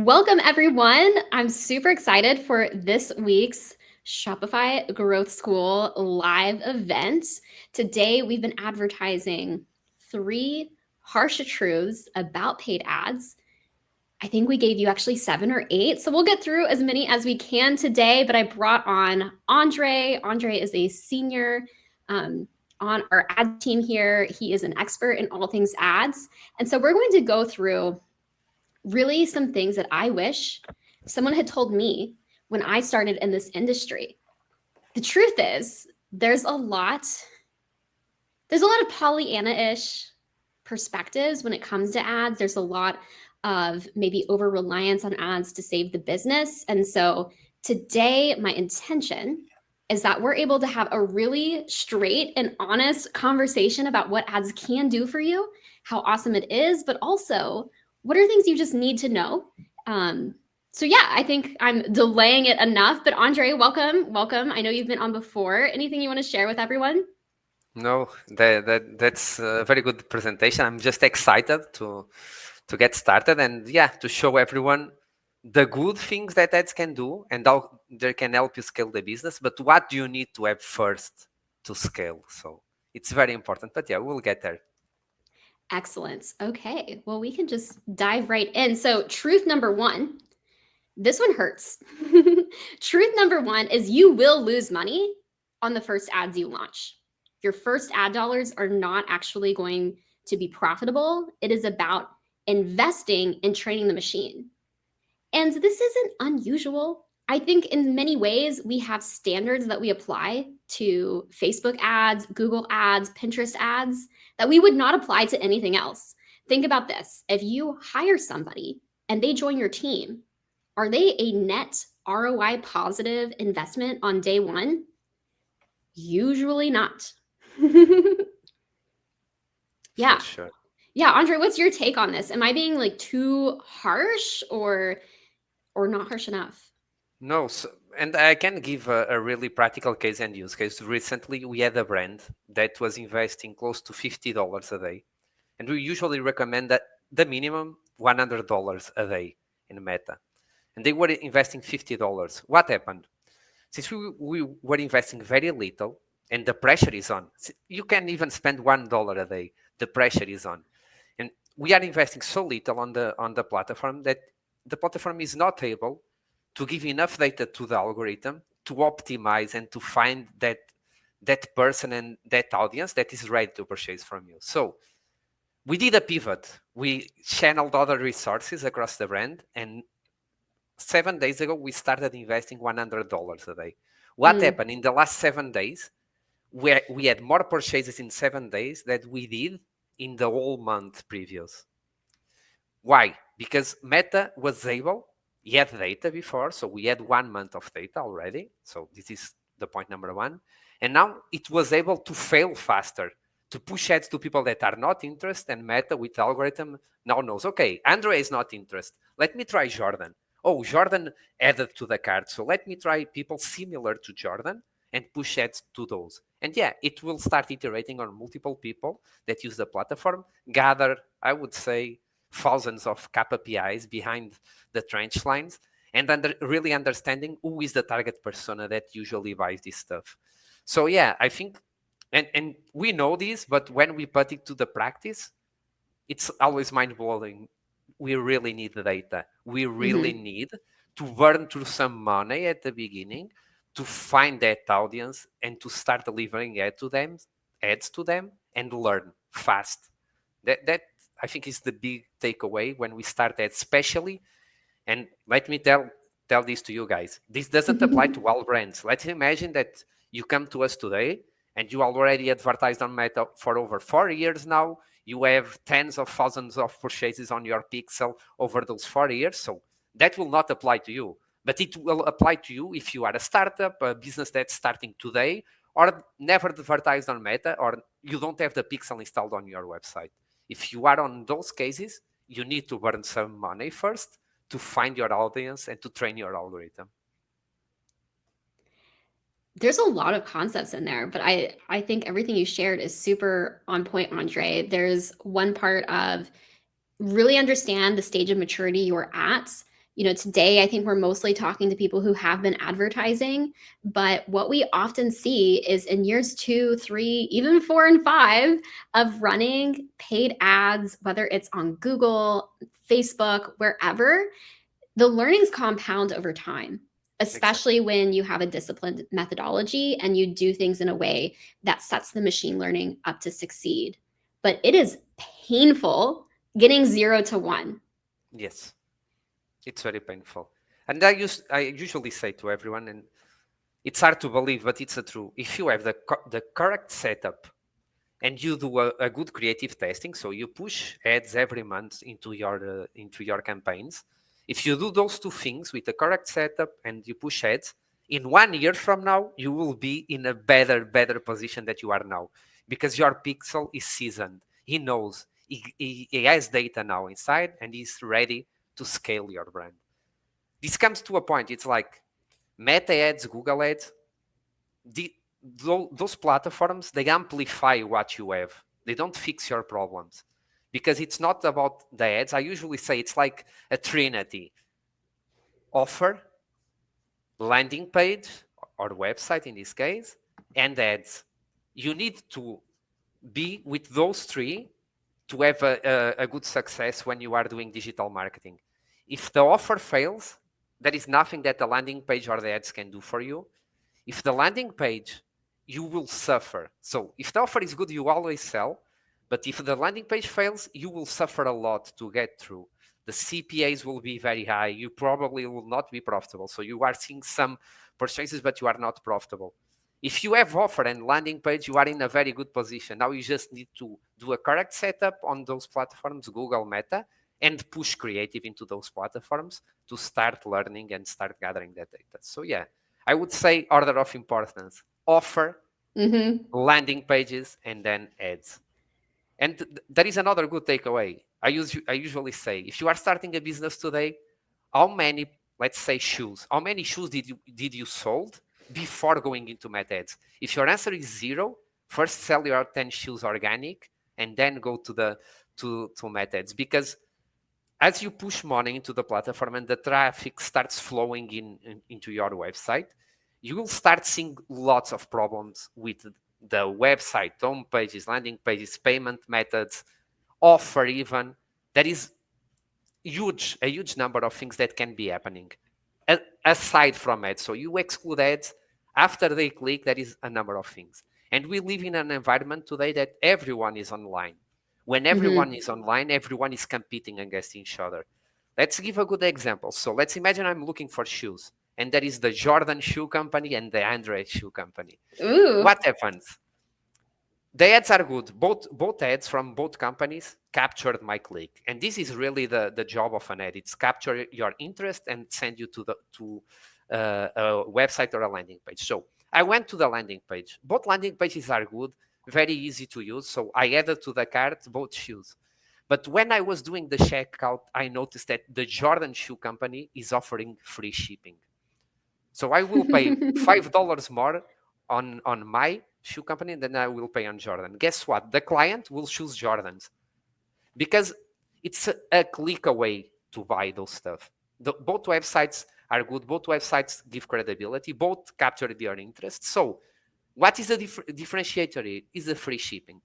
Welcome, everyone. I'm super excited for this week's Shopify Growth School live event. Today, we've been advertising 3 harsh truths about paid ads. I think we gave you actually 7 or 8. So we'll get through as many as we can today. But I brought on Andre. Andre is a senior on our ad team here. He is an expert in all things ads. And so we're going to go through really some things that I wish someone had told me when I started in this industry. The truth is, there's a lot of Pollyanna-ish perspectives when it comes to ads. There's a lot of maybe over reliance on ads to save the business. And so today, my intention is that we're able to have a really straight and honest conversation about what ads can do for you, how awesome it is, but also what are things you just need to know. So yeah, I think I'm delaying it enough, but Andre, welcome. I know you've been on before. Anything you want to share with everyone? No, that's a very good presentation. I'm just excited to get started and yeah, to show everyone the good things that ads can do and how they can help you scale the business. But what do you need to have first to scale? So it's very important. But yeah, we'll get there. Excellent. Okay, well, we can just dive right in. So, truth number one, this one hurts. Truth number one is you will lose money on the first ads you launch. Your first ad dollars are not actually going to be profitable. It is about investing in training the machine. And this isn't unusual. I think in many ways we have standards that we apply to Facebook ads, Google ads, Pinterest ads that we would not apply to anything else. Think about this. If you hire somebody and they join your team, are they a net ROI positive investment on day one? Usually not. Yeah. For sure. Yeah, Andre, what's your take on this? Am I being like too harsh or not harsh enough? No, and I can give a really practical case and use case. Recently, we had a brand that was investing close to $50 a day. And we usually recommend that the minimum $100 a day in Meta. And they were investing $50. What happened? Since we were investing very little and the pressure is on, you can even spend $1 a day. The pressure is on. And we are investing so little on the platform that the platform is not able to give enough data to the algorithm to optimize and to find that person and that audience that is ready to purchase from you. So we did a pivot. We channeled other resources across the brand, and 7 days ago we started investing $100 a day. What Mm. happened in the last 7 days? We had more purchases in 7 days than we did in the whole month previous. Why? Because Meta was able, he had data before, so we had 1 month of data already. So this is the point number one. And now it was able to fail faster, to push ads to people that are not interested. And Meta with the algorithm now knows, okay, Andre is not interested. Let me try Jordan. Oh, Jordan added to the cart. So let me try people similar to Jordan and push ads to those. And yeah, it will start iterating on multiple people that use the platform, gather, I would say, thousands of KPIs behind the trench lines and really understanding who is the target persona that usually buys this stuff. So yeah, I think, and we know this, but when we put it to the practice, it's always mind-blowing. We really need the data. We really Mm-hmm. need to burn through some money at the beginning to find that audience and to start delivering ads to them, and learn fast. That I think is the big takeaway when we start ads, especially. And let me tell this to you guys. This doesn't apply to all brands. Let's imagine that you come to us today and you already advertised on Meta for over 4 years now. You have tens of thousands of purchases on your pixel over those 4 years. So that will not apply to you. But it will apply to you if you are a startup, a business that's starting today, or never advertised on Meta, or you don't have the pixel installed on your website. If you are on those cases, you need to burn some money first to find your audience and to train your algorithm. There's a lot of concepts in there, but I think everything you shared is super on point, Andre. There's one part of really understand the stage of maturity you're at Today I think we're mostly talking to people who have been advertising, but what we often see is in years 2, 3, even 4 and 5 of running paid ads, whether it's on Google, Facebook, wherever, the learnings compound over time, Exactly. especially when you have a disciplined methodology and you do things in a way that sets the machine learning up to succeed. But it is painful getting 0 to 1. Yes, it's very painful. And I usually say to everyone, and it's hard to believe, but it's a true. If you have the correct setup and you do a good creative testing, so you push ads every month into your campaigns. If you do those two things with the correct setup and you push ads, in 1 year from now you will be in a better position that you are now, because your pixel is seasoned. He knows, he has data now inside, and he's ready to scale your brand. This comes to a point. It's like Meta ads, Google ads, the, those platforms, they amplify what you have. They don't fix your problems, because it's not about the ads. I usually say it's like a trinity: offer, landing page or website in this case, and ads. You need to be with those three to have a good success when you are doing digital marketing. If the offer fails, there is nothing that the landing page or the ads can do for you. If the landing page, you will suffer. So if the offer is good, you always sell. But if the landing page fails, you will suffer a lot to get through. The CPAs will be very high. You probably will not be profitable. So you are seeing some purchases, but you are not profitable. If you have offer and landing page, you are in a very good position. Now you just need to do a correct setup on those platforms, Google, Meta, and push creative into those platforms to start learning and start gathering that data. So yeah, I would say order of importance: offer, Mm-hmm. landing pages, and then ads. And there is another good takeaway. I usually say, if you are starting a business today, how many, let's say, shoes, how many shoes did you sold before going into Meta ads? If your answer is zero, first sell your 10 shoes organic and then go to Meta ads, because as you push money into the platform and the traffic starts flowing into your website, you will start seeing lots of problems with the website, home pages, landing pages, payment methods, offer even. There is a huge number of things that can be happening aside from ads. So you exclude ads, after they click, there is a number of things. And we live in an environment today that everyone is online. When Mm-hmm. everyone is online, everyone is competing against each other. Let's give a good example. So let's imagine I'm looking for shoes, and there is the Jordan shoe company and the Andre shoe company. Ooh. What happens? The ads are good. Both ads from both companies captured my click, and this is really the job of an ad. It's capture your interest and send you a website or a landing page. So I went to the landing page. Both landing pages are good, very easy to use. So I added to the cart both shoes. But when I was doing the checkout, I noticed that the Jordan shoe company is offering free shipping. So I will pay $5 more on my shoe company than I will pay on Jordan. Guess what? The client will choose Jordans, because it's a click away to buy those stuff. Both websites are good. Both websites give credibility. Both capture your interest. So what is the differentiator? Is the free shipping.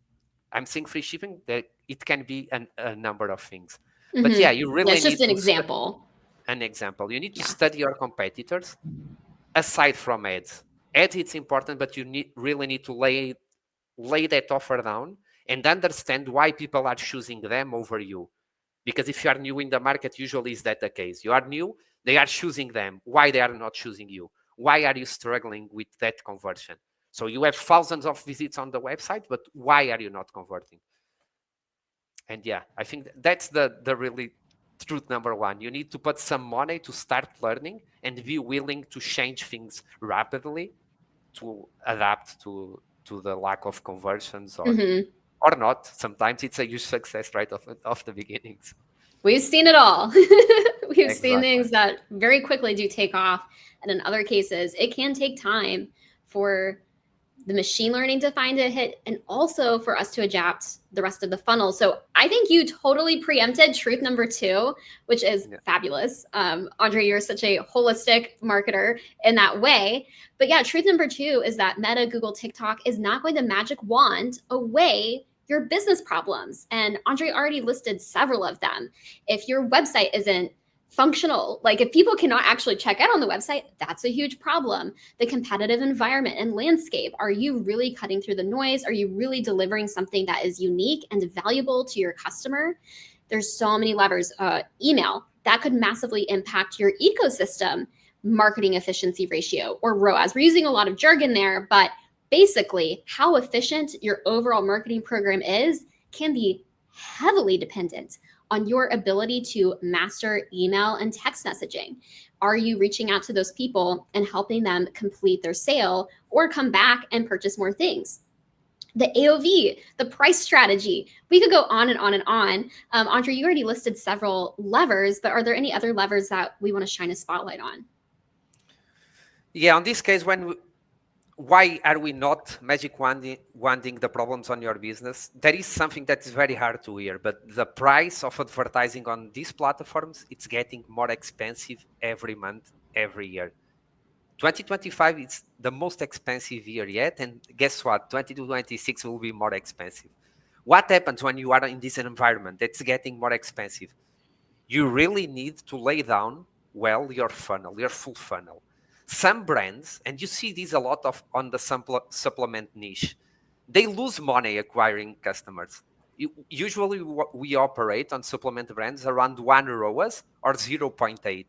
I'm saying free shipping, that it can be a number of things. But yeah, Mm-hmm. you Yeah, really it's just need an to example. an example. You need to Yeah. study your competitors aside from ads. Ads, it's important, but you really need to lay that offer down and understand why people are choosing them over you. Because if you are new in the market, usually is that the case. You are new, they are choosing them. Why they are not choosing you? Why are you struggling with that conversion? So you have thousands of visits on the website, but why are you not converting? And yeah, I think that's the really truth number one. You need to put some money to start learning and be willing to change things rapidly to adapt to the lack of conversions, Mm-hmm. or not. Sometimes it's a huge success right off the beginnings. We've seen it all. We've seen Exactly. things that very quickly do take off. And in other cases, it can take time for the machine learning to find a hit, and also for us to adapt the rest of the funnel. So I think you totally preempted truth number 2, which is fabulous. Andre, you're such a holistic marketer in that way. But yeah, truth number 2 is that Meta, Google, TikTok is not going to magic wand away your business problems. And Andre already listed several of them. If your website isn't functional, like if people cannot actually check out on the website, that's a huge problem. The competitive environment and landscape, are you really cutting through the noise? Are you really delivering something that is unique and valuable to your customer? There's so many levers. Email, that could massively impact your ecosystem marketing efficiency ratio, or ROAS. We're using a lot of jargon there, but basically how efficient your overall marketing program is can be heavily dependent on your ability to master email and text messaging. Are you reaching out to those people and helping them complete their sale or come back and purchase more things? The AOV, the price strategy. We could go on and on and on. Andre, you already listed several levers, but are there any other levers that we want to shine a spotlight on? Yeah, on this case, why are we not magic wanding the problems on your business? That is something that is very hard to hear, but the price of advertising on these platforms, it's getting more expensive every month, every year. 2025 is the most expensive year yet, and guess what? 2026 will be more expensive. What happens when you are in this environment that's getting more expensive? You really need to lay down well your funnel, your full funnel. Some brands, and you see this a lot of on the supplement niche, they lose money acquiring customers. Usually we operate on supplement brands around 1 ROAS or 0.8.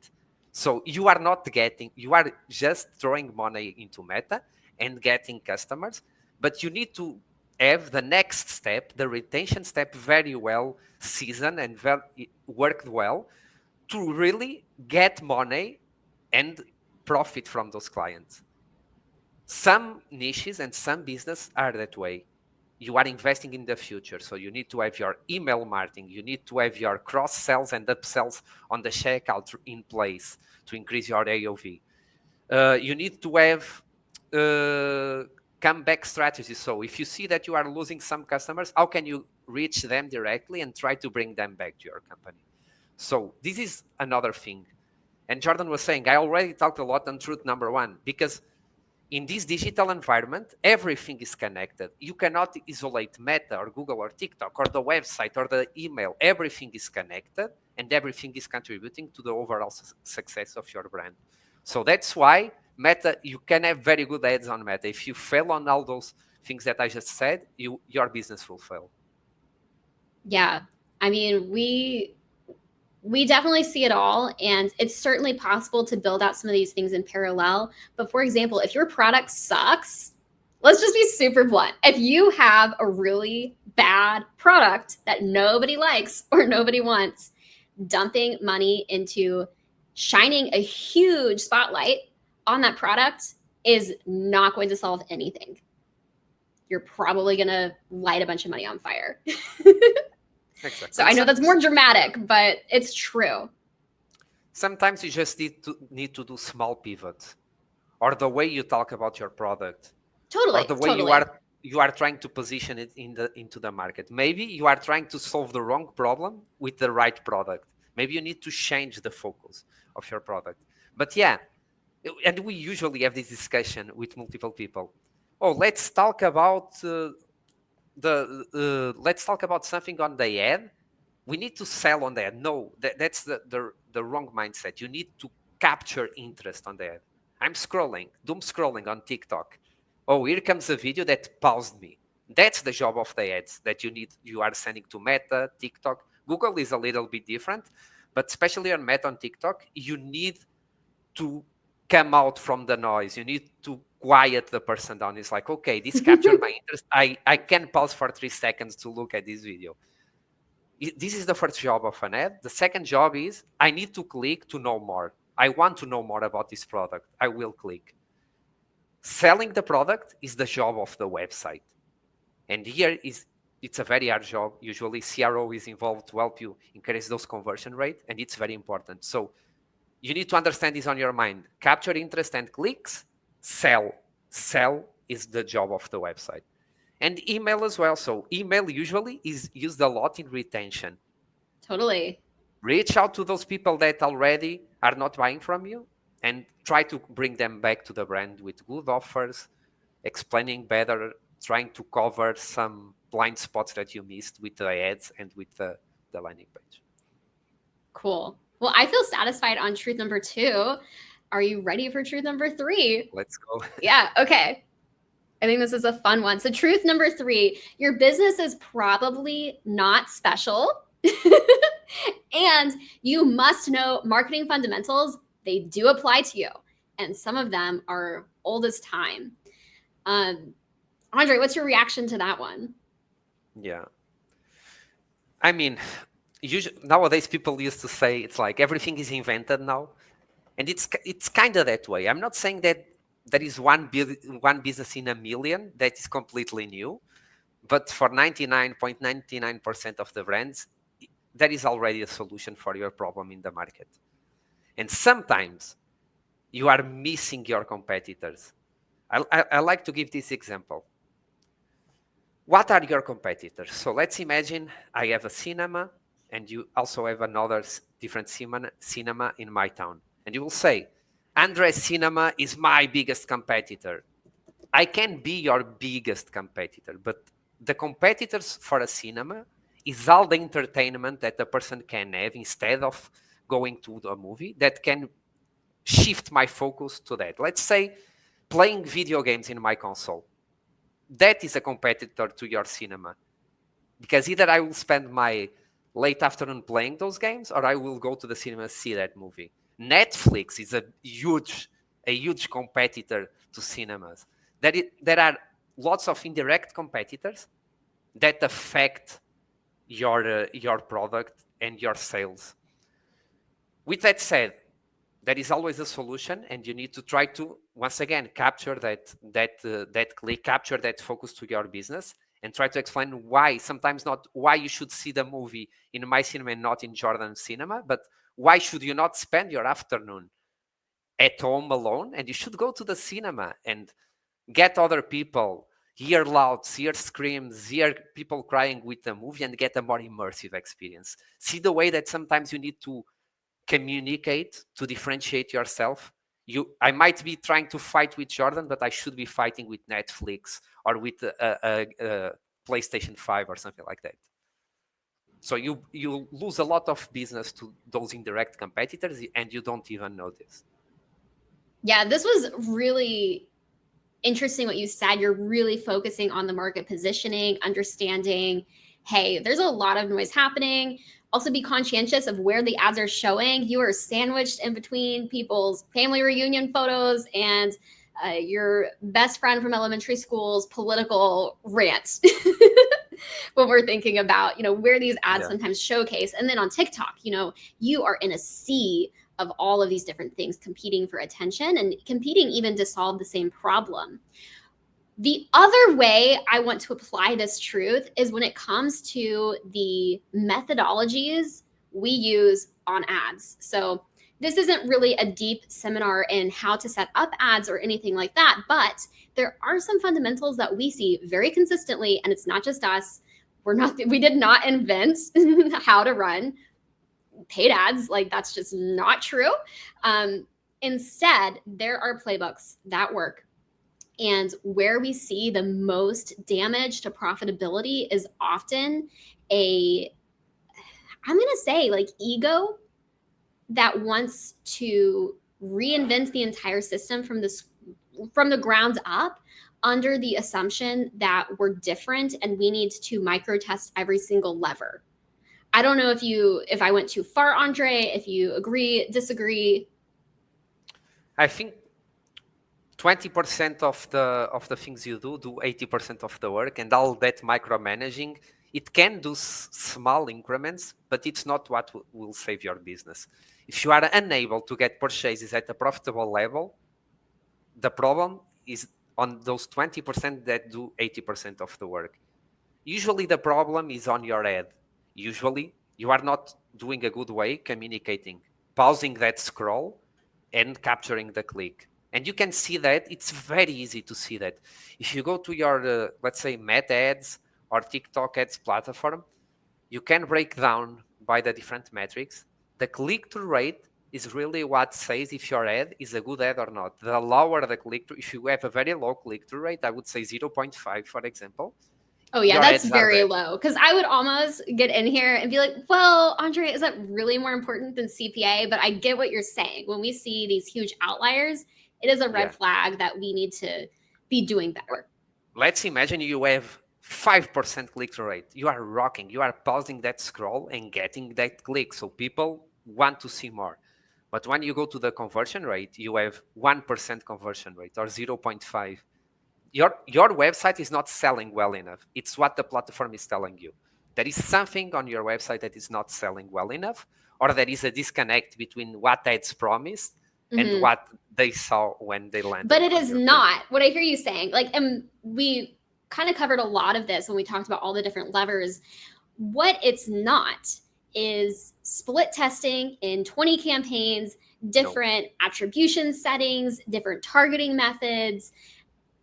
So you are just throwing money into Meta and getting customers, but you need to have the next step, the retention step, very well seasoned and worked well to really get money and profit from those clients. Some niches and some business are that way. You are investing in the future, so you need to have your email marketing, you need to have your cross sells and upsells on the checkout in place to increase your AOV. You need to have comeback strategies. So if you see that you are losing some customers, how can you reach them directly and try to bring them back to your company? So this is another thing. And Jordan was saying, I already talked a lot on truth number 1, because in this digital environment, everything is connected. You cannot isolate Meta or Google or TikTok or the website or the email. Everything is connected and everything is contributing to the overall success of your brand. So that's why Meta, you can have very good ads on Meta. If you fail on all those things that I just said, your business will fail. Yeah. I mean, we definitely see it all, and it's certainly possible to build out some of these things in parallel. But for example, if your product sucks, let's just be super blunt. If you have a really bad product that nobody likes or nobody wants, dumping money into shining a huge spotlight on that product is not going to solve anything. You're probably going to light a bunch of money on fire. Exactly. So I know that's more dramatic, but it's true. Sometimes you just need to do small pivots, or the way you talk about your product, Totally. or the way you are trying to position it into the market. Maybe you are trying to solve the wrong problem with the right product. Maybe you need to change the focus of your product. But yeah, and we usually have this discussion with multiple people. Oh, let's talk about let's talk about something on the ad. We need to sell on the ad. No, that's the wrong mindset. You need to capture interest on the ad. I'm doom scrolling on TikTok. Oh, here comes a video that paused me. That's the job of the ads that you are sending to Meta, TikTok. Google is a little bit different, but especially on Meta and TikTok, you need to come out from the noise. You need to quiet the person down. It's like, okay, this captured my interest. I can pause for 3 seconds to look at this video. This is the first job of an ad. The second job is I need to click to know more. I want to know more about this product. I will click. Selling the product is the job of the website. And here it's a very hard job. Usually CRO is involved to help you increase those conversion rate, and it's very important. So you need to understand this on your mind. Capture interest and clicks, sell is the job of the website. And email as well. So email usually is used a lot in retention. Totally. Reach out to those people that already are not buying from you and try to bring them back to the brand with good offers, explaining better, trying to cover some blind spots that you missed with the ads and with the landing page. Cool. Well, I feel satisfied on truth number 2. Are you ready for truth number 3? Let's go. Yeah, okay. I think this is a fun one. So, truth number 3, your business is probably not special. And you must know marketing fundamentals. They do apply to you. And some of them are old as time. Andre, what's your reaction to that one? Yeah. I mean, nowadays people used to say it's like everything is invented now. And it's kind of that way. I'm not saying that there is one business in a million that is completely new, but for 99.99% of the brands, there is already a solution for your problem in the market. And sometimes you are missing your competitors. I like to give this example. What are your competitors? So let's imagine I have a cinema and you also have another different cinema in my town. And you will say, Andres Cinema is my biggest competitor. I can be your biggest competitor, but the competitors for a cinema is all the entertainment that a person can have instead of going to a movie that can shift my focus to that. Let's say playing video games in my console. That is a competitor to your cinema because either I will spend my late afternoon playing those games or I will go to the cinema and see that movie. Netflix is a huge competitor to cinemas. There are lots of indirect competitors that affect your product and your sales. With that said, there is always a solution, and you need to try to once again capture that click, capture that focus to your business, and try to explain why. Sometimes not why you should see the movie in my cinema and not in Jordan cinema, but why should you not spend your afternoon at home alone, and you should go to the cinema and get other people, hear louds, hear screams, hear people crying with the movie, and get a more immersive experience. See the way that sometimes you need to communicate to differentiate yourself. I might be trying to fight with Jordan, but I should be fighting with Netflix or with a PlayStation 5 or something like that. So you lose a lot of business to those indirect competitors, and you don't even know this. Yeah, this was really interesting what you said. You're really focusing on the market positioning, understanding, hey, there's a lot of noise happening. Also, be conscientious of where the ads are showing. You are sandwiched in between people's family reunion photos and your best friend from elementary school's political rant. When we're thinking about, where these ads sometimes showcase. And then on TikTok, you are in a sea of all of these different things competing for attention and competing even to solve the same problem. The other way I want to apply this truth is when it comes to the methodologies we use on ads. So this isn't really a deep seminar in how to set up ads or anything like that, but there are some fundamentals that we see very consistently, and it's not just us. We did not invent how to run paid ads. Like, that's just not true. Instead, there are playbooks that work. And where we see the most damage to profitability is often I'm going to say, like, ego that wants to reinvent the entire system from the ground up under the assumption that we're different and we need to micro test every single lever. I don't know if I went too far, Andre, if you agree, disagree. I think 20% of the things you do 80% of the work, and all that micromanaging, it can do small increments, but it's not what will save your business. If you are unable to get purchases at a profitable level, the problem is on those 20% that do 80% of the work. Usually the problem is on your head. Usually you are not doing a good way communicating, pausing that scroll and capturing the click. And you can see that it's very easy to see that. If you go to your, let's say, Meta ads or TikTok ads platform, you can break down by the different metrics. The click-through rate is really what says if your ad is a good ad or not. The lower the click-through, if you have a very low click-through rate, I would say 0.5, for example, Oh yeah, your that's ads are very bad. low. Because I would almost get in here and be like, well, Andre, is that really more important than CPA? But I get what you're saying. When we see these huge outliers, it is a red Yeah. flag that we need to be doing better. Let's imagine you have 5% click-through rate. You are rocking. You are pausing that scroll and getting that click. So people want to see more. But when you go to the conversion rate, you have 1% conversion rate or 0.5. Your website is not selling well enough. It's what the platform is telling you. There is something on your website that is not selling well enough, or there is a disconnect between what ads promised and Mhm. what they saw when they But landed it on is your page. not what I hear you saying. Like, and we kind of covered a lot of this when we talked about all the different levers. What it's not is split testing in 20 campaigns, No, different attribution settings, different targeting methods.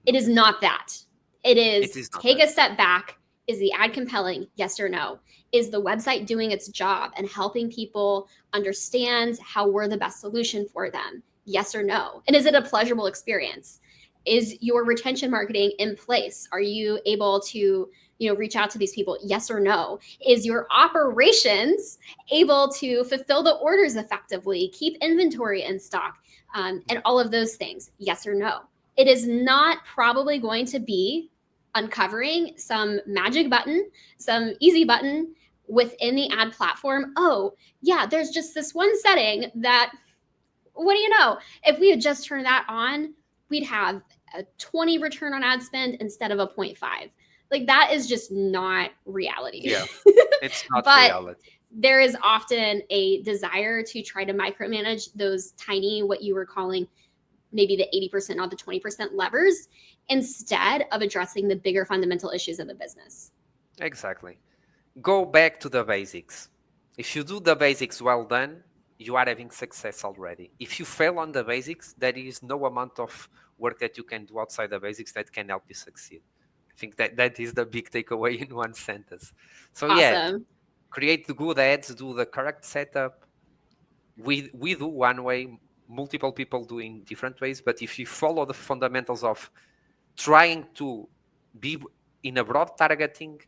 It no, is not that. It it is is not take that. a step back. Is the ad compelling? Yes or no? Is the website doing its job and helping people understand how we're the best solution for them? Yes or no? And is it a pleasurable experience? Is your retention marketing in place? Are you able to reach out to these people? Yes or no? Is your operations able to fulfill the orders effectively, keep inventory in stock, and Yeah, all of those things? Yes or no? It is not probably going to be uncovering some magic button, some easy button within the ad platform. Oh, yeah, there's just this one setting that, what do you know? If we had just turned that on, we'd have a 20 return on ad spend instead of a 0.5. Like, that is just not reality. yeah, it's not But reality. there is often a desire to try to micromanage those tiny, what you were calling maybe the 80% or the 20% levers instead of addressing the bigger fundamental issues of the business. Exactly. Go back to the basics. If you do the basics well done, you are having success already. If you fail on the basics, there is no amount of work that you can do outside the basics that can help you succeed. I think that is the big takeaway in one sentence. So yeah, Awesome. create the good ads, do the correct setup. We do one way, multiple people do in different ways, but if you follow the fundamentals of trying to be in a broad targeting,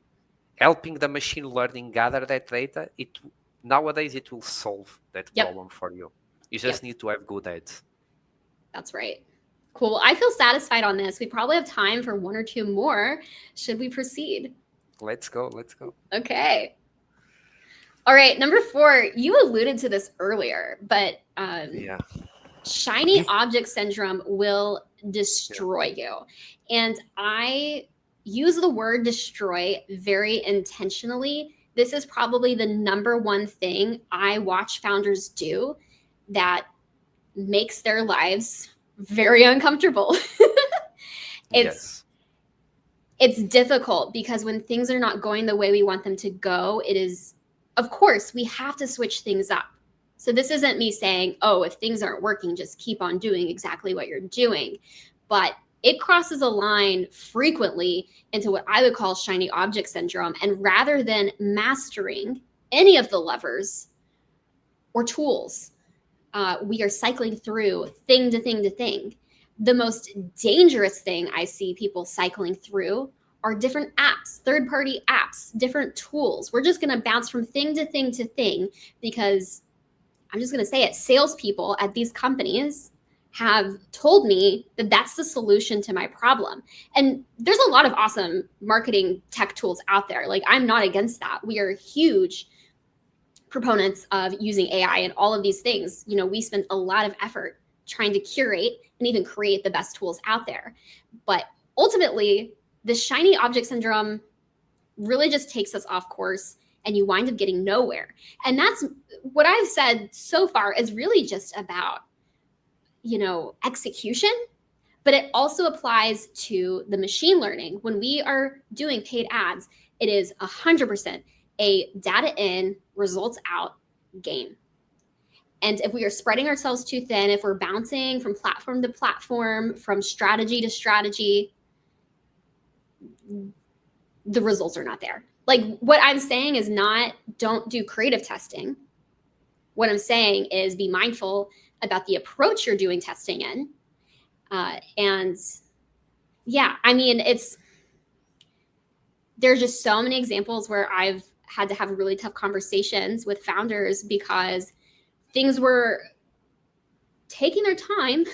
helping the machine learning gather that data, nowadays it will solve that Yep. problem for you. You Yep. just need to have good ads. That's right. Cool. I feel satisfied on this. We probably have time for one or two more. Should we proceed? Let's go. Let's go. Okay. All right. Number 4, you alluded to this earlier, but Yeah. shiny This. object syndrome will Yeah. destroy you. And I use the word destroy very intentionally. This is probably the number one thing I watch founders do that makes their lives very uncomfortable. it's Yes. it's difficult because when things are not going the way we want them to go, it is, of course, we have to switch things up. So this isn't me saying, oh, if things aren't working, just keep on doing exactly what you're doing. But it crosses a line frequently into what I would call shiny object syndrome. And rather than mastering any of the levers or tools, we are cycling through thing to thing to thing. The most dangerous thing I see people cycling through are different apps, third party apps, different tools. We're just going to bounce from thing to thing to thing because I'm just going to say it, salespeople at these companies have told me that that's the solution to my problem. And there's a lot of awesome marketing tech tools out there. Like, I'm not against that. We are huge proponents of using AI and all of these things. We spend a lot of effort trying to curate and even create the best tools out there. But ultimately, the shiny object syndrome really just takes us off course and you wind up getting nowhere. And that's what I've said so far is really just about, execution, but it also applies to the machine learning. When we are doing paid ads, it is 100% a data in, results out game. And if we are spreading ourselves too thin, if we're bouncing from platform to platform, from strategy to strategy, the results are not there. Like, what I'm saying is not don't do creative testing. What I'm saying is be mindful about the approach you're doing testing in. And yeah, I mean, there's just so many examples where I've had to have really tough conversations with founders because things were taking their time,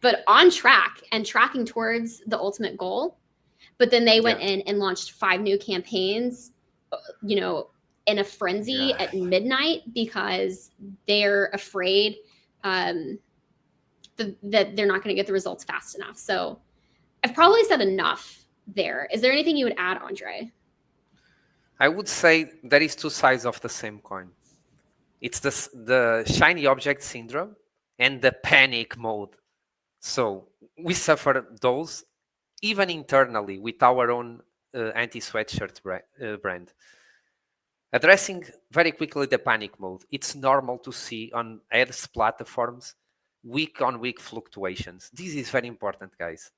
but on track and tracking towards the ultimate goal. But then they went in and launched 5 new campaigns, you know, in a frenzy at midnight because they're afraid that they're not going to get the results fast enough. So I've probably said enough there. Is there anything you would add, Andre? I would say there is two sides of the same coin. It's the shiny object syndrome and the panic mode. So we suffer those even internally with our own anti-sweatshirt brand. Addressing very quickly the panic mode. It's normal to see on ads platforms week-on-week fluctuations. This is very important, guys.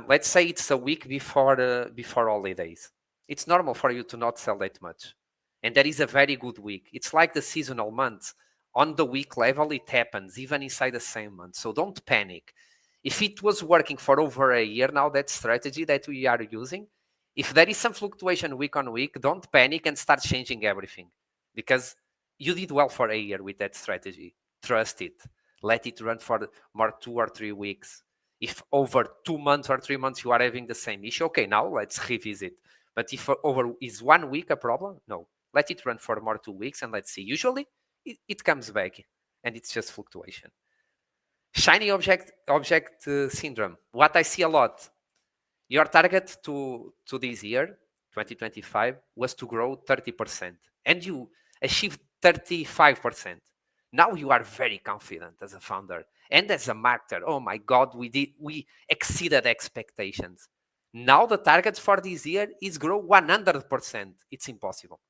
Let's say it's a week before holidays. It's normal for you to not sell that much, and that is a very good week. It's like the seasonal months. On the week level, it happens even inside the same month. So don't panic. If it was working for over a year now, that strategy that we are using, if there is some fluctuation week on week, don't panic and start changing everything, because you did well for a year with that strategy. Trust it. Let it run for more 2 or 3 weeks. If over 2 months or 3 months you are having the same issue, okay, now let's revisit. But if over is 1 week a problem, no, let it run for more 2 weeks and let's see. Usually it comes back and it's just fluctuation. Shiny object syndrome. What I see a lot. Your target to this year, 2025, was to grow 30%, and you achieved 35%. Now you are very confident as a founder and as a marketer. Oh my God, we exceeded expectations. Now the target for this year is grow 100%. It's impossible.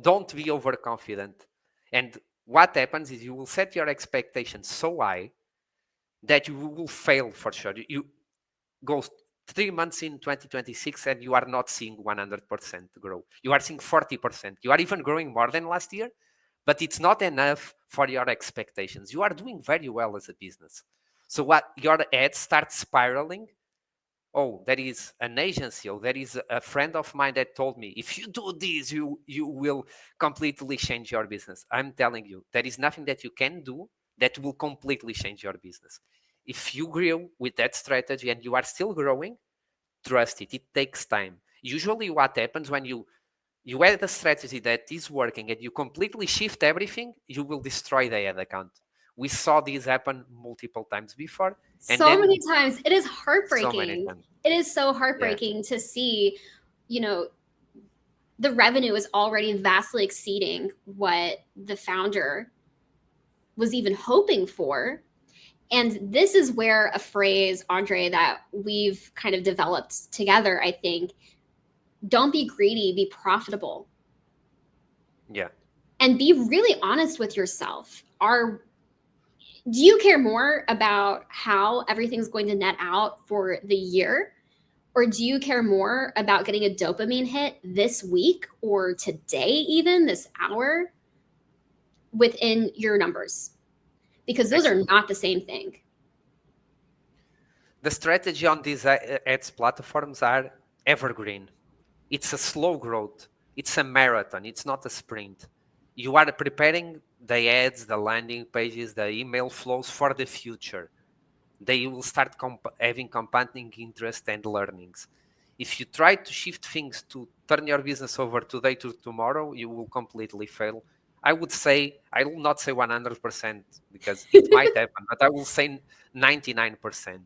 Don't be overconfident. And what happens is you will set your expectations so high that you will fail for sure. You go 3 months in 2026 and you are not seeing 100% grow. You are seeing 40%. You are even growing more than last year, but it's not enough for your expectations. You are doing very well as a business. So what your ads start spiraling. Oh, there is an agency, or there is a friend of mine that told me, if you do this, you will completely change your business. I'm telling you, there is nothing that you can do that will completely change your business. If you grow with that strategy and you are still growing, trust it. It takes time. Usually what happens when you add a strategy that is working and you completely shift everything, you will destroy the ad account. We saw this happen multiple times before. And So then many times. It is so many heartbreaking. times. It is so Yeah. heartbreaking to see, you know, the revenue is already vastly exceeding what the founder was even hoping for. And this is where a phrase, Andre, that we've kind of developed together, I think, don't be greedy, be profitable. Yeah. And be really honest with yourself. Do you care more about how everything's going to net out for the year? Or do you care more about getting a dopamine hit this week or today, even this hour, within your numbers? Because those are not the same thing. The strategy on these ads platforms are evergreen. It's a slow growth. It's a marathon. It's not a sprint. You are preparing the ads, the landing pages, the email flows for the future. They will start having compounding interest and learnings. If you try to shift things to turn your business over today to tomorrow, you will completely fail. I will not say 100% because it might happen, but I will say 99%.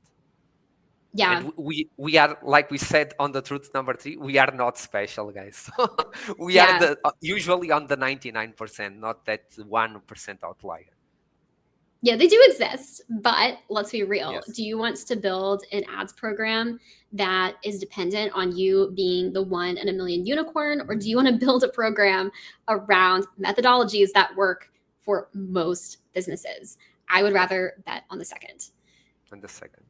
Yeah. And we are, like we said on the truth number 3, we are not special, guys. We are usually on the 99%, not that 1% outlier. Yeah, they do exist, but let's be real. Yes. Do you want to build an ads program that is dependent on you being the one in a million unicorn, or do you want to build a program around methodologies that work for most businesses? I would Yeah. rather bet on the second. And the second.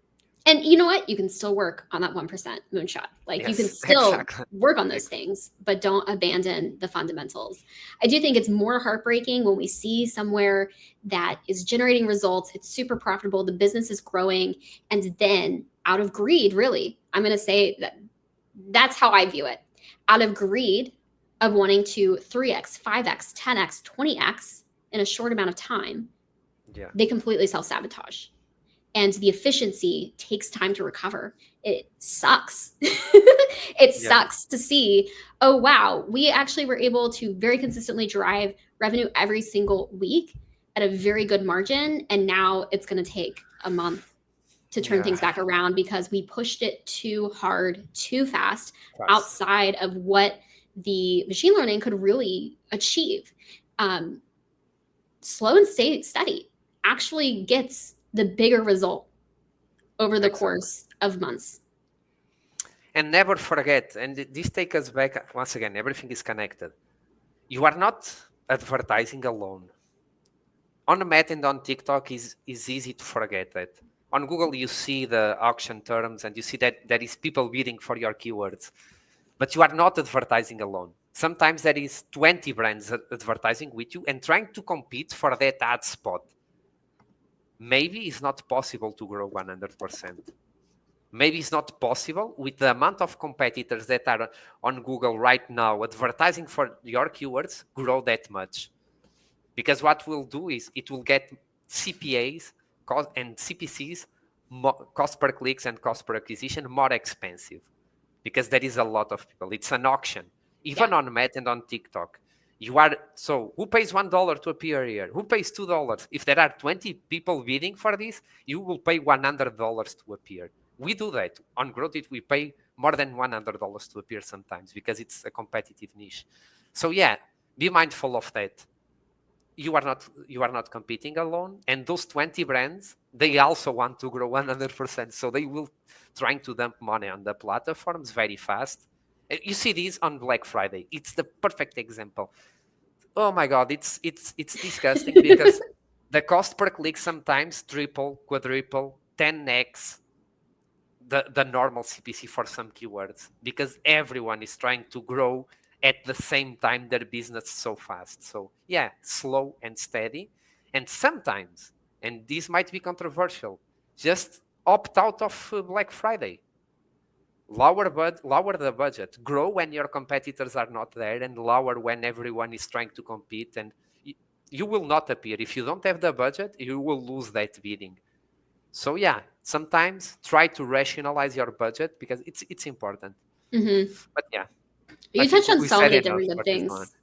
And you know what? You can still work on that 1% moonshot. Like you can Yes. still Exactly. work on those things, but don't abandon the fundamentals. I do think it's more heartbreaking when we see somewhere that is generating results, it's super profitable, the business is growing, and then out of greed, really, I'm going to say that that's how I view it. Out of greed of wanting to 3x, 5x, 10x, 20x in a short amount of time, Yeah. they completely self sabotage, and the efficiency takes time to recover. It sucks. It Yeah. sucks to see, oh, wow, we actually were able to very consistently drive revenue every single week at a very good margin. And now it's going to take a month to turn Yeah. things back around because we pushed it too hard, too fast, Fast. outside of what the machine learning could really achieve. Um, Slow and steady actually gets the bigger result over the Exactly. course of months. And never forget, and this takes us back once again, everything is connected. You are not advertising alone. On Meta and on TikTok is easy to forget that. On Google, you see the auction terms and you see that there is people bidding for your keywords, but you are not advertising alone. Sometimes there is 20 brands advertising with you and trying to compete for that ad spot. Maybe it's not possible to grow 100%. Maybe it's not possible with the amount of competitors that are on Google right now advertising for your keywords grow that much. Because what we'll do is it will get CPAs and CPCs, cost per clicks and cost per acquisition, more expensive because there is a lot of people. It's an auction, Yeah. even on Meta and on TikTok. You are so who pays $1 to appear here? Who pays $2? If there are 20 people bidding for this, you will pay $100 to appear. We do that on Growth. We pay more than $100 to appear sometimes because it's a competitive niche. So yeah, be mindful of that. You are not competing alone, and those 20 brands, they also want to grow 100%, so they will trying to dump money on the platforms very fast. You see this on Black Friday. It's the perfect example. Oh my god, it's disgusting because the cost per click sometimes triple, quadruple, 10x the normal CPC for some keywords because everyone is trying to grow at the same time their business so fast. So yeah, slow and steady. And sometimes, and this might be controversial, just opt out of Black Friday. Lower the budget. Grow when your competitors are not there, and lower when everyone is trying to compete. And you will not appear if you don't have the budget. You will lose that bidding. So yeah, sometimes try to rationalize your budget because it's important. Hmm. But yeah, I You think touched on we so said many enough different good for this one. things.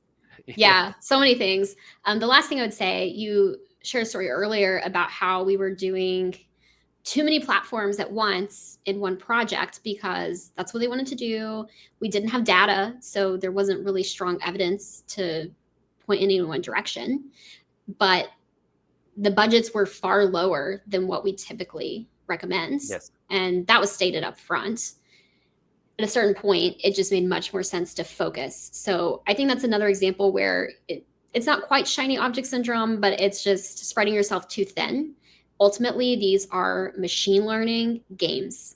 Yeah. Yeah, so many things. The last thing I would say, you shared a story earlier about how we were doing too many platforms at once in one project because that's what they wanted to do. We didn't have data, so there wasn't really strong evidence to point in any one direction. But the budgets were far lower than what we typically recommend. Yes. And that was stated up front. At a certain point, it just made much more sense to focus. So I think that's another example where it's not quite shiny object syndrome, but it's just spreading yourself too thin. Ultimately, these are machine learning games.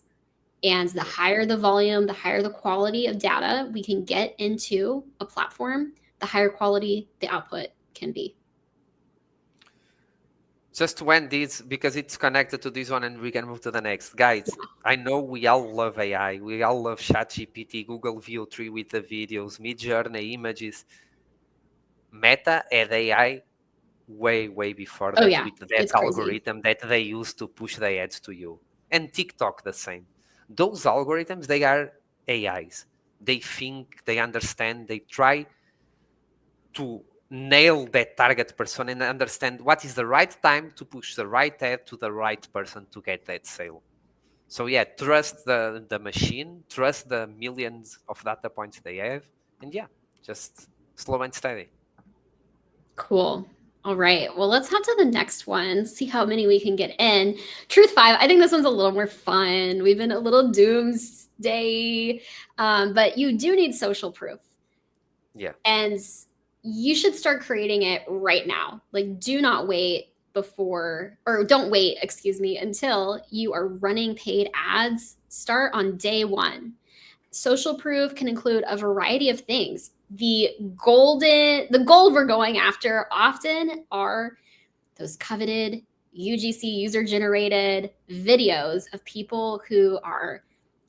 And the higher the volume, the higher the quality of data we can get into a platform, the higher quality the output can be. Just to end this, because it's connected to this one and we can move to the next. Guys, I know we all love AI. We all love ChatGPT, Google Veo 3 with the videos, Midjourney, images. Meta had AI way before Oh, that yeah, with that it's crazy. algorithm that they use to push the ads to you. And TikTok the same. Those algorithms, they are AIs. They think, they understand, they try to nail that target person and understand what is the right time to push the right ad to the right person to get that sale. So yeah, trust the machine, trust the millions of data points they have, and yeah, just slow and steady. Cool. All right. Well, let's hop to the next one, see how many we can get in. Truth 5, I think this one's a little more fun. We've been a little doomsday, but you do need social proof. Yeah. And you should start creating it right now. Like, do not wait before, or don't wait, excuse me, until you are running paid ads. Start on day one. Social proof can include a variety of things. The gold we're going after often are those coveted UGC user generated videos of people who are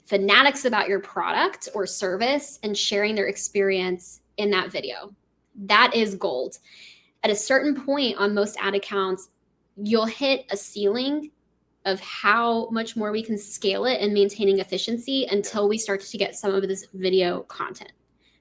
fanatics about your product or service and sharing their experience in that video. That is gold. At a certain point on most ad accounts, you'll hit a ceiling of how much more we can scale it and maintaining efficiency until we start to get some of this video content.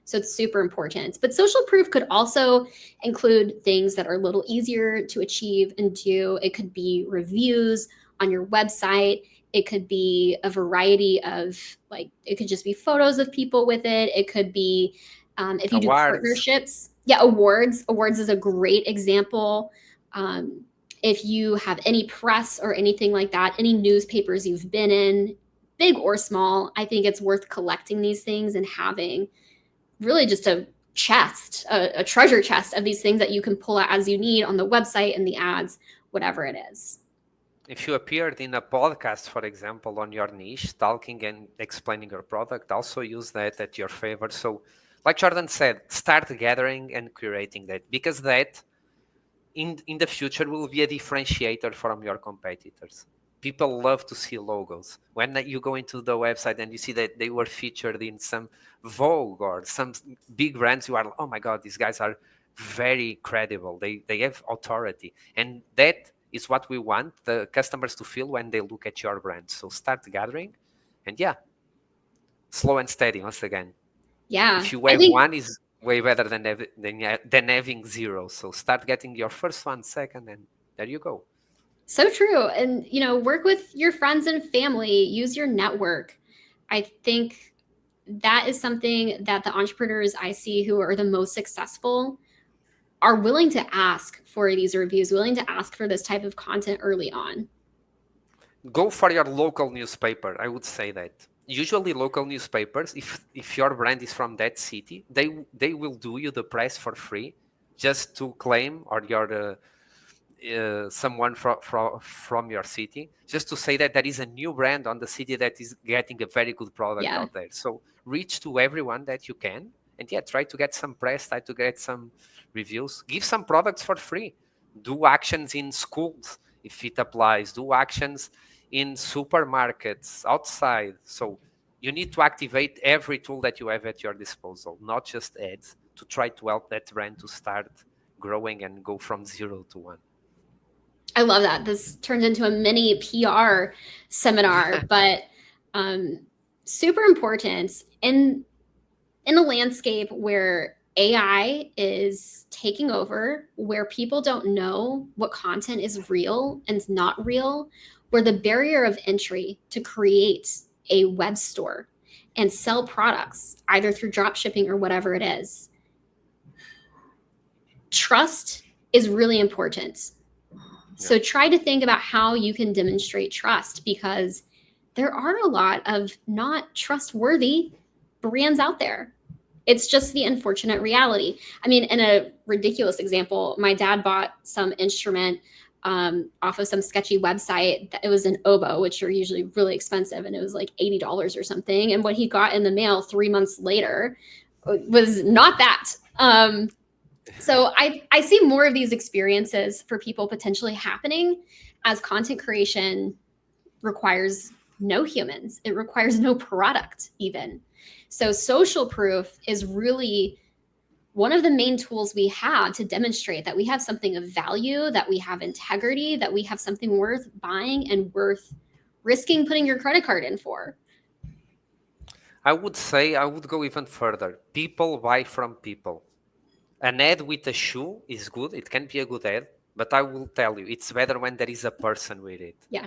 So it's super important. But social proof could also include things that are a little easier to achieve and do. It could be reviews on your website. It could be a variety of, like, it could just be photos of people with it. It could be if you do Awards. partnerships. Yeah, awards. Awards is a great example. If you have any press or anything like that, any newspapers you've been in, big or small, I think it's worth collecting these things and having really just a chest, a treasure chest of these things that you can pull out as you need on the website and the ads, whatever it is. If you appeared in a podcast, for example, on your niche, talking and explaining your product, also use that at your favor. So, like Jordan said, start gathering and curating that, because that in the future will be a differentiator from your competitors. People love to see logos. When you go into the website and you see that they were featured in some Vogue or some big brands, you are like, oh my God, these guys are very credible. They have authority. And that is what we want the customers to feel when they look at your brand. So start gathering, and yeah, slow and steady once again. Yeah, If you I have think one, is way better than having zero. So start getting your first one, second, and there you go. so true. And, work with your friends and family, use your network. I think that is something that the entrepreneurs I see who are the most successful are willing to ask for these reviews, willing to ask for this type of content early on. Go for your local newspaper. I would say that usually local newspapers, if your brand is from that city, they will do you the press for free, just to claim, or your someone from your city, just to say that there is a new brand on the city that is getting a very good product Yeah. out there. So reach to everyone that you can, and yeah, try to get some press, try to get some reviews, give some products for free, do actions in schools if it applies, do actions in supermarkets outside. So you need to activate every tool that you have at your disposal, not just ads, to try to help that brand to start growing and go from 0 to 1. I love that. This turned into a mini PR seminar, but super important in a landscape where AI is taking over, where people don't know what content is real and not real, where the barrier of entry to create a web store and sell products, either through drop shipping or whatever it is, trust is really important. So try to think about how you can demonstrate trust, because there are a lot of not trustworthy brands out there. It's just the unfortunate reality. I mean, in a ridiculous example, my dad bought some instrument off of some sketchy website. It was an oboe, which are usually really expensive, and it was like $80 or something. And what he got in the mail 3 months later was not that. So I see more of these experiences for people potentially happening as content creation requires no humans. It requires no product even. So social proof is really one of the main tools we have to demonstrate that we have something of value, that we have integrity, that we have something worth buying and worth risking putting your credit card in for. I would say I would go even further. People buy from people. An ad with a shoe is good. It can be a good ad, but I will tell you, it's better when there is a person with it. Yeah.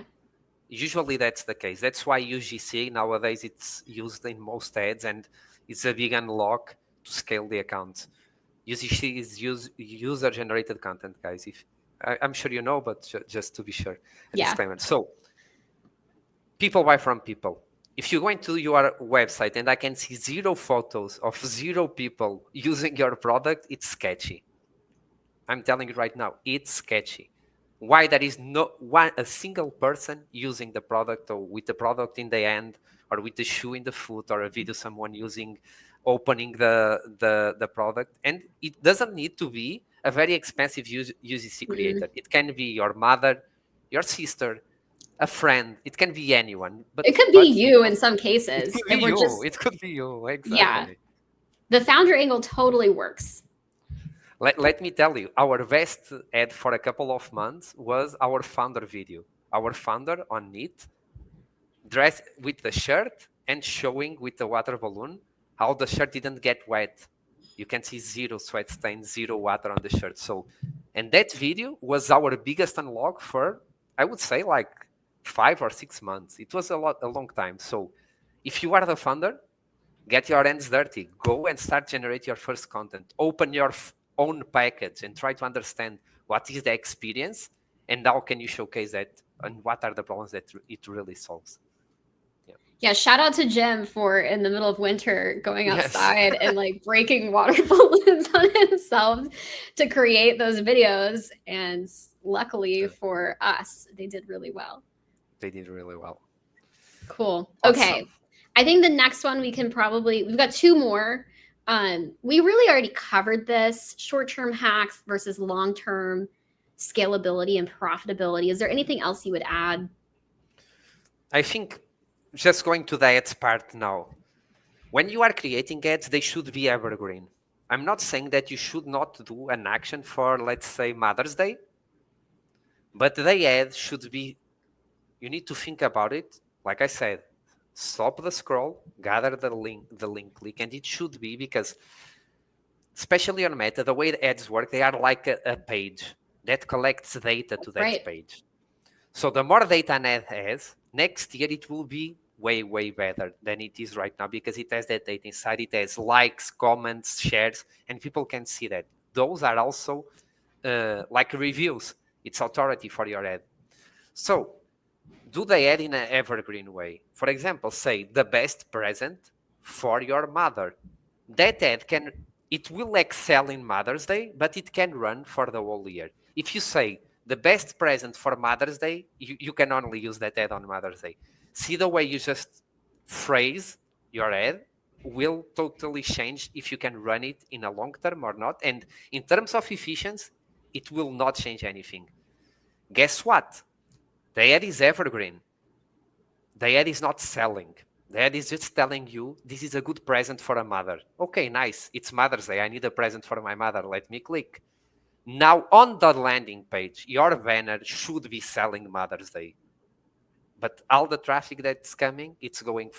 Usually that's the case. That's why UGC nowadays it's used in most ads, and it's a big unlock to scale the accounts. UGC is user-generated content, guys. If I'm sure you know, but just to be sure, a Yeah. disclaimer. So people buy from people. If you go into your website and I can see 0 photos of 0 people using your product, it's sketchy. I'm telling you right now, it's sketchy. Why there is no one a single person using the product or with the product in the hand or with the shoe in the foot or a video someone using opening the product. And it doesn't need to be a very expensive UGC Mm. creator. It can be your mother, your sister, a friend. It can be anyone. It could be But you in because some it cases. could be And we're you. just, It could be you. yeah, Exactly. the founder angle totally works. Let me tell you, our best ad for a couple of months was our founder video. Our founder on it, dressed with the shirt and showing with the water balloon how the shirt didn't get wet. You can see 0 sweat stains, 0 water on the shirt. So, and that video was our biggest unlock for, I would say, like 5 or 6 months. It was a long time. So, if you are the founder, get your hands dirty. Go and start generate your first content. Open your own package and try to understand what is the experience and how can you showcase that and what are the problems that it really solves. Yeah. Yeah, shout out to Jim for in the middle of winter going Yes. outside and like breaking water balloons on himself to create those videos. And luckily for us, they did really well. They did really well. Cool. Awesome. Okay. I think the next one we've got 2 more. We really already covered this short-term hacks versus long-term scalability and profitability. Is there anything else you would add? I think just going to the ads part now. When you are creating ads, they should be evergreen. I'm not saying that you should not do an action for, let's say, Mother's Day, but the ad should be, you need to think about it. Like I said, stop the scroll, gather the link click, and it should be because, especially on Meta, the way the ads work, they are like a page that collects data to that Right. page. So the more data an ad has, next year it will be way, way better than it is right now because it has that data inside. It has likes, comments, shares, and people can see that. Those are also like reviews. It's authority for your ad. So do the ad in an evergreen way. For example, say the best present for your mother. That ad can, it will excel in Mother's Day, but it can run for the whole year. If you say the best present for Mother's Day, you can only use that ad on Mother's Day. See the way you just phrase your ad will totally change if you can run it in a long term or not. And in terms of efficiency, it will not change anything. Guess what? The ad is evergreen. The ad is not selling. The ad is just telling you this is a good present for a mother. Okay, nice. It's Mother's Day. I need a present for my mother. Let me click. Now, on the landing page, your banner should be selling Mother's Day. But all the traffic that's coming, it's going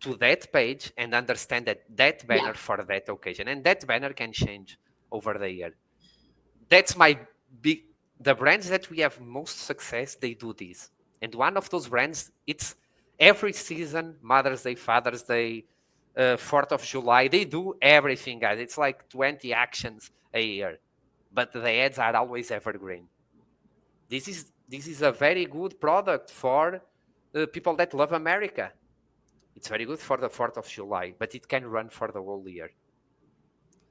to that page and understand that that Yeah. banner for that occasion. And that banner can change over the year. That's my big, the brands that we have most success, they do this. And one of those brands, it's every season, Mother's Day, Father's Day, 4th of July, they do everything, guys. It's like 20 actions a year, but the ads are always evergreen. This is a very good product for people that love America. It's very good for the 4th of July, but it can run for the whole year.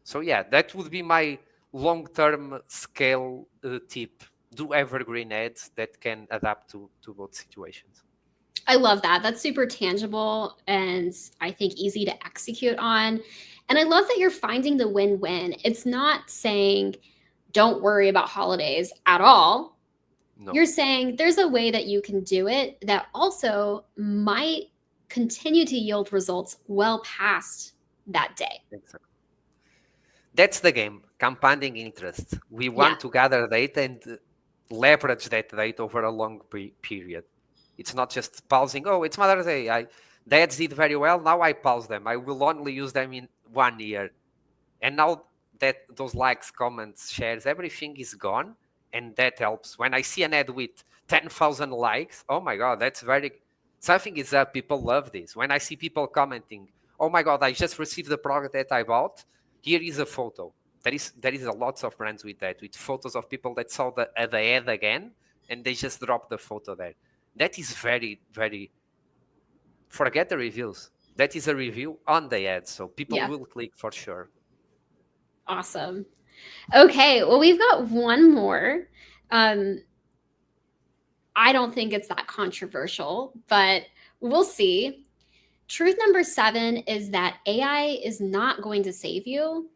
So yeah, that would be my long-term scale tip. Do evergreen ads that can adapt to both situations. I love that. That's super tangible and I think easy to execute on. And I love that you're finding the win win. It's not saying don't worry about holidays at all. No, You're saying there's a way that you can do it that also might continue to yield results well past that day. exactly. That's the game. Compounding interest. We Yeah. want to gather data and leverage that data over a long period. It's not just pausing. Oh, it's Mother's Day. The ads did very well. Now I pause them. I will only use them in 1 year. And now that those likes, comments, shares, everything is gone, and that helps. When I see an ad with 10,000 likes, oh my god, that's very, something is up. People love this. When I see people commenting, oh my god, I just received the product that I bought, here is a photo, there is a lots of brands with that, with photos of people that saw the ad again, and they just drop the photo there. That is very, very, forget the reviews. That is a review on the ad, so people Yeah. will click for sure. Awesome. Okay, well, we've got one more. I don't think it's that controversial, but we'll see. Truth number 7 is that AI is not going to save you,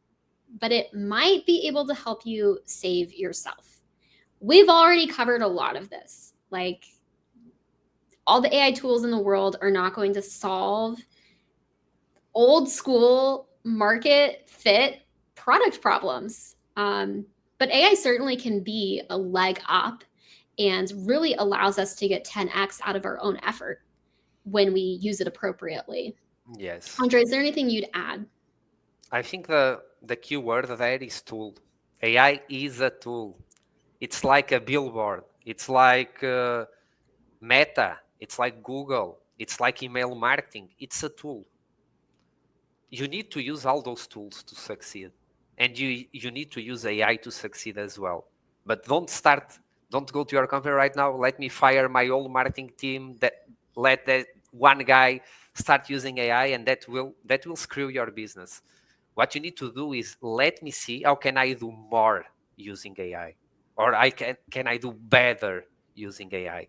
but it might be able to help you save yourself. We've already covered a lot of this. Like, all the AI tools in the world are not going to solve old school market fit product problems. But AI certainly can be a leg up and really allows us to get 10x out of our own effort when we use it appropriately. Yes. Andre, is there anything you'd add? I think the key word there is tool. AI is a tool. It's like a billboard. It's like Meta. It's like Google. It's like email marketing. It's a tool. You need to use all those tools to succeed, and you need to use AI to succeed as well. But don't go to your company right now. Let me fire my old marketing team. Let that one guy start using AI, and that will screw your business. What you need to do is, let me see how can I do more using AI, or can I do better using AI.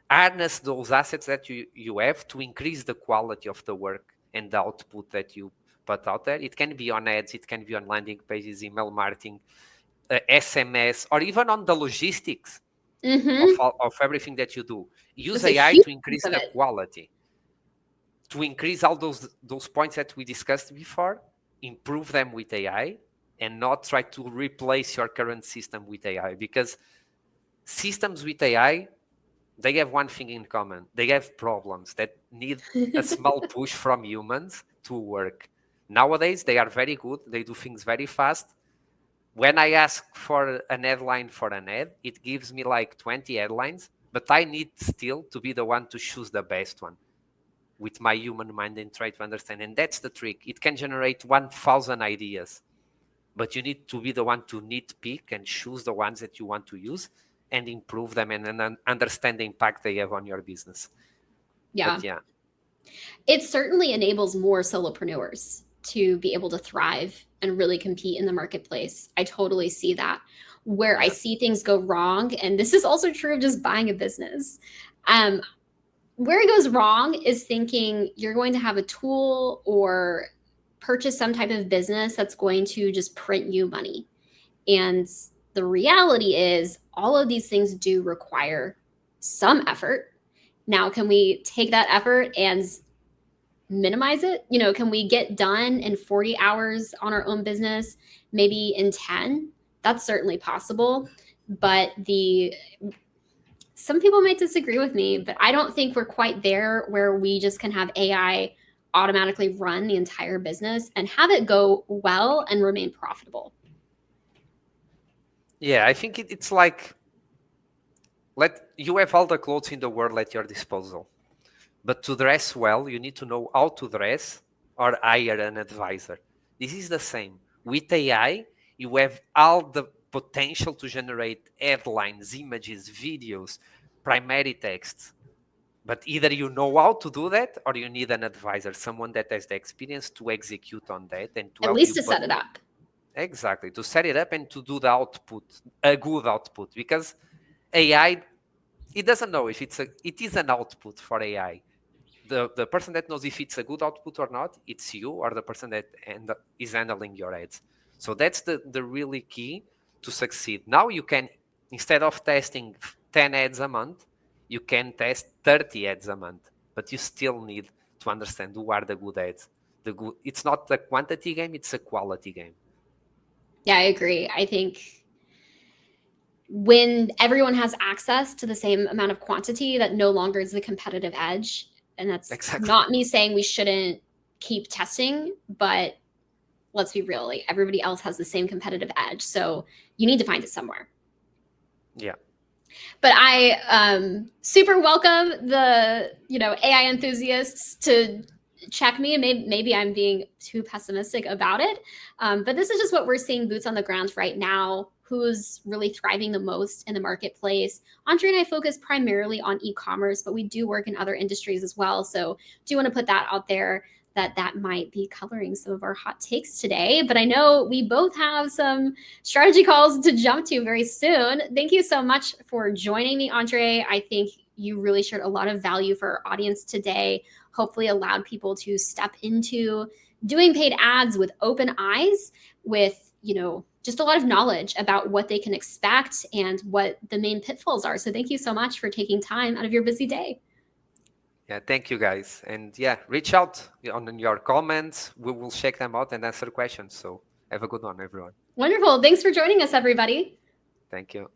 Harness those assets that you have to increase the quality of the work and the output that you put out there. It can be on ads, it can be on landing pages, email marketing, SMS, or even on the logistics Mm-hmm. of everything that you do. Use That's a AI huge to piece increase of the it. quality, to increase all those points that we discussed before, improve them with AI, and not try to replace your current system with AI, because systems with AI, they have one thing in common. They have problems that need a small push from humans to work. Nowadays, they are very good. They do things very fast. When I ask for an headline for an ad, it gives me like 20 headlines, but I need still to be the one to choose the best one with my human mind and try to understand. And that's the trick. It can generate 1,000 ideas, but you need to be the one to nitpick and choose the ones that you want to use and improve them, and then understand the impact they have on your business. Yeah. But yeah. It certainly enables more solopreneurs to be able to thrive and really compete in the marketplace. I totally see that. Where I Yeah. see things go wrong, and this is also true of just buying a business. Um, where it goes wrong is thinking you're going to have a tool or purchase some type of business that's going to just print you money. And the reality is, all of these things do require some effort. Now, can we take that effort and minimize it? Can we get done in 40 hours on our own business, maybe in 10? That's certainly possible. But some people might disagree with me, but I don't think we're quite there where we just can have AI automatically run the entire business and have it go well and remain profitable. Yeah, I think it's like, let you have all the clothes in the world at your disposal, but to dress well, you need to know how to dress or hire an advisor. This is the same with AI. You have all the potential to generate headlines, images, videos, primary texts, but either you know how to do that, or you need an advisor, someone that has the experience to execute on that and to At help least you to put, set it up. exactly, to set it up and to do the output, a good output. Because AI, it doesn't know if it is an output for AI. The person that knows if it's a good output or not, it's you, or the person that is handling your ads. So that's the really key to succeed. Now you can, instead of testing 10 ads a month, you can test 30 ads a month, but you still need to understand who are the good ads. It's not a quantity game, it's a quality game. Yeah, I agree. I think when everyone has access to the same amount of quantity, that no longer is the competitive edge. And that's Exactly. not me saying we shouldn't keep testing, but let's be real, like everybody else has the same competitive edge. So you need to find it somewhere. Yeah. But I super welcome the AI enthusiasts to check me. Maybe I'm being too pessimistic about it. But this is just what we're seeing boots on the ground right now. Who's really thriving the most in the marketplace? Andre and I focus primarily on e-commerce, but we do work in other industries as well. So do want to put that out there, that might be coloring some of our hot takes today. But I know we both have some strategy calls to jump to very soon. Thank you so much for joining me, Andre. I think you really shared a lot of value for our audience today, hopefully allowed people to step into doing paid ads with open eyes, with, just a lot of knowledge about what they can expect and what the main pitfalls are. So thank you so much for taking time out of your busy day. Yeah, thank you guys. And yeah, reach out on your comments. We will check them out and answer questions. So have a good one, everyone. Wonderful. Thanks for joining us, everybody. Thank you.